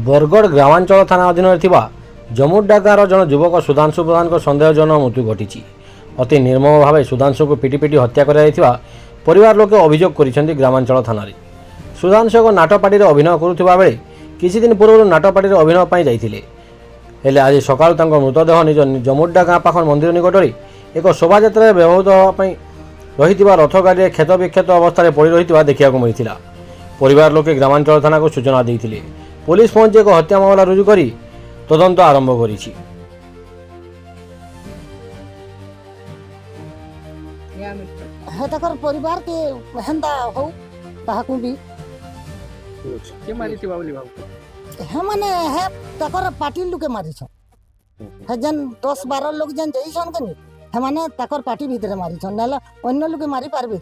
बरगढ़ ग्रामांचल थाना अधीन जमुड्डा गाँव जन युवक सुधांशु प्रधान सन्देहजनक मृत्यु घटी। अति निर्मम भाव सुधांशु को पिटी पिटी हत्या कर परिवार लोके अभियोग कर ग्रामांचल थाना। सुधांशु एक नाटपाटी अभिनय करुवा बेले किछि दिन पूर्व नाटपाटी अभिनय पर जाइथिले। हेले आज सकाळु तांको मृतदेह निज जमुड्डा गाँ पाख मंदिर निकट एक शोभा व्यवहृत होगापी रही रथ गाड़ी क्षत विक्षत अवस्था पड़ रही देखा मिलता। परिवार लोके ग्रामांचल थाना को सूचना देते पुलिस पहुंची एक हत्या मामला रुजु कर तदंत आरंभ करिछि। परिवार के हेंदा हो ताहाकु भी के मारिति बाबली बाबू हे माने हे तकर पार्टी लोके मारी छ हे जन 10-12 लोग जन जइसन कनी हे माने तकर पार्टी भीतर मारी छ नाला अन्य लोके मारी पारबे।